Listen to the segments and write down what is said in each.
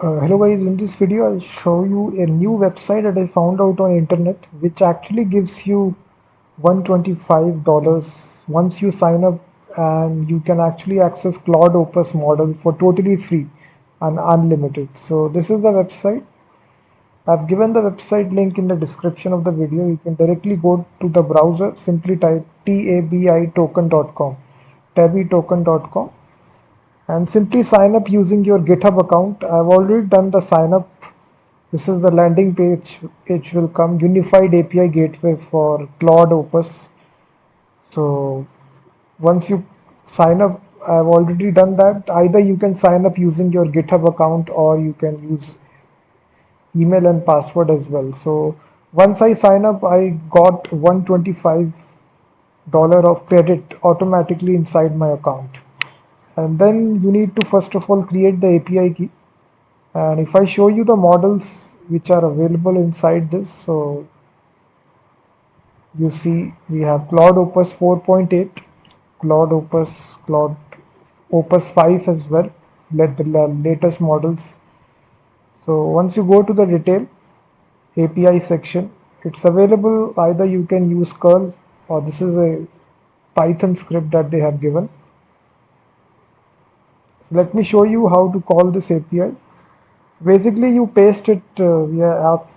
Hello guys, in this video I'll show you a new website that I found out on internet which actually gives you $125 once you sign up, and you can actually access Claude Opus model for totally free and unlimited. So this is the website. I've given the website link in the description of the video. You can directly go to the browser, simply type tabitoken.com, tabitoken.com, and simply sign up using your GitHub account. I've already done the sign up. This is the landing page. It will come unified API gateway for Claude Opus. So once you sign up, I've already done that. Either you can sign up using your GitHub account or you can use email and password as well. So once I sign up, I got $125 of credit automatically inside my account. And then you need to first of all create the API key. And if I show you the models which are available inside this, so you see we have Claude Opus 4.8, Claude Opus, Claude Opus 5 as well, let the latest models. So once you go to the detail API section, it's available. Either you can use curl, or this is a Python script that they have given. So let me show you how to call this API. Basically you paste it via apps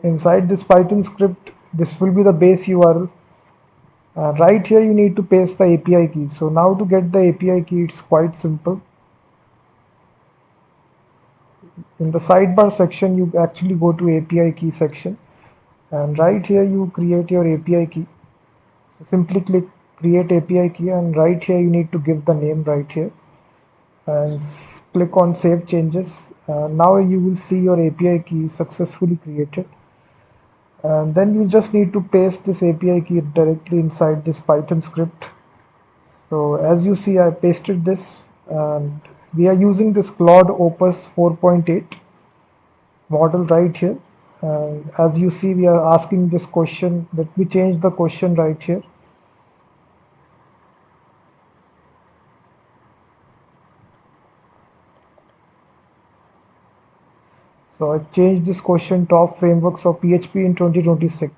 inside this Python script. This will be the base URL. Right here you need to paste the API key. So now to get the API key, it's quite simple. In the sidebar section, you actually go to API key section, and right here you create your API key. So simply click create API key, and right here you need to give the name right here, and click on save changes. Now you will see your API key successfully created. And then you just need to paste this API key directly inside this Python script. So as you see, I pasted this, and we are using this Claude Opus 4.8 model right here. And as you see, we are asking this question. Let me change the question right here. So I changed this question, top frameworks of PHP in 2026.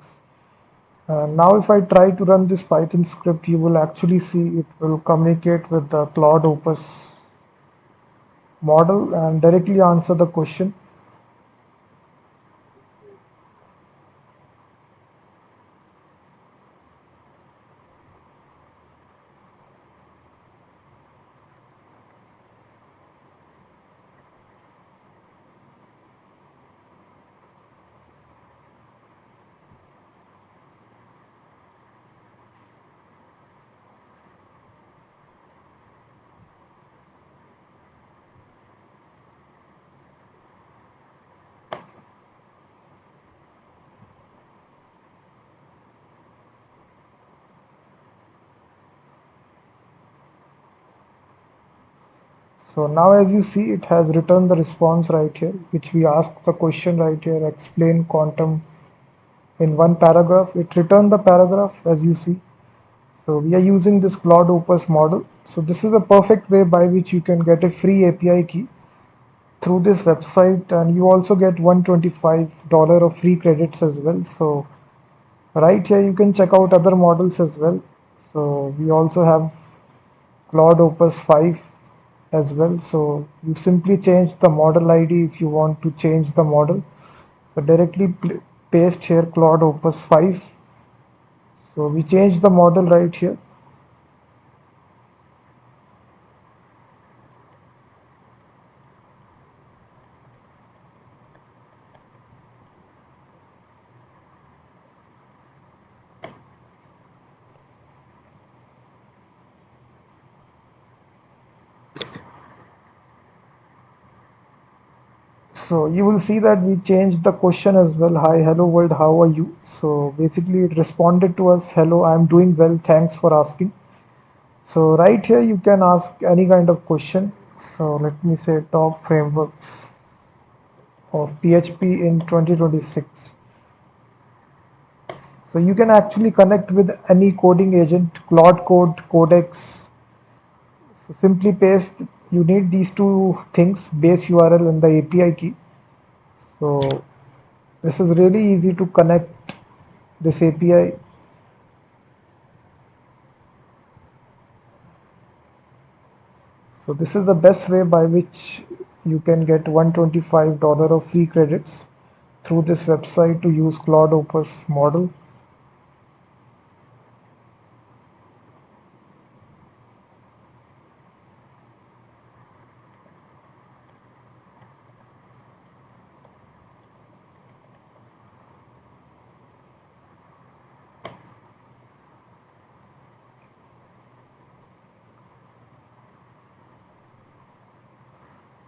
And now if I try to run this Python script, you will actually see it will communicate with the Claude Opus model and directly answer the question. So now as you see, it has returned the response right here, which we asked the question right here, explain quantum in one paragraph. It returned the paragraph as you see. So we are using this Claude Opus model. So this is a perfect way by which you can get a free API key through this website, and you also get $125 of free credits as well. So right here you can check out other models as well. So we also have Claude Opus 5 as well. So you simply change the model ID if you want to change the model. So directly paste here Claude Opus 5. So we change the model right here. So you will see that we changed the question as well. Hi, hello world, how are you? So basically it responded to us, hello, I'm doing well, thanks for asking. So right here you can ask any kind of question. So let me say top frameworks of PHP in 2026. So you can actually connect with any coding agent, Claude Code, Codex. So simply paste you need these two things, base URL and the API key. So this is really easy to connect this API. So this is the best way by which you can get $125 of free credits through this website to use Claude Opus model.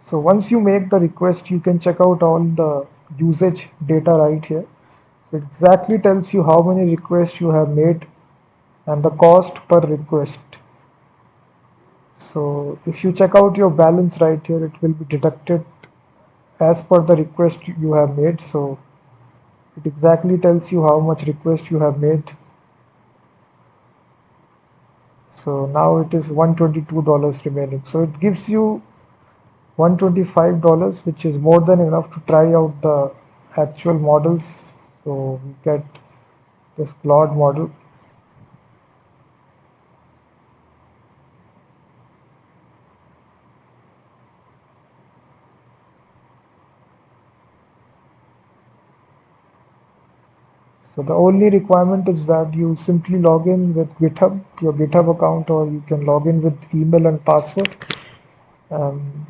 So once you make the request, you can check out all the usage data right here. So it exactly tells you how many requests you have made and the cost per request. So if you check out your balance right here, it will be deducted as per the request you have made. So it exactly tells you how much request you have made. So now it is $122 remaining. So it gives you $125, which is more than enough to try out the actual models. So we get this Claude model. So the only requirement is that you simply log in with GitHub, your GitHub account, or you can log in with email and password. Um,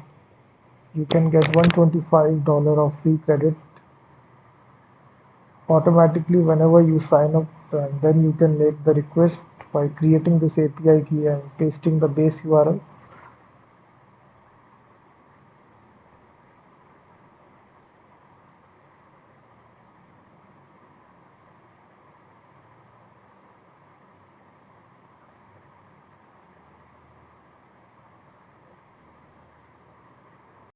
you can get $125 of free credit automatically whenever you sign up, and then you can make the request by creating this API key and pasting the base URL.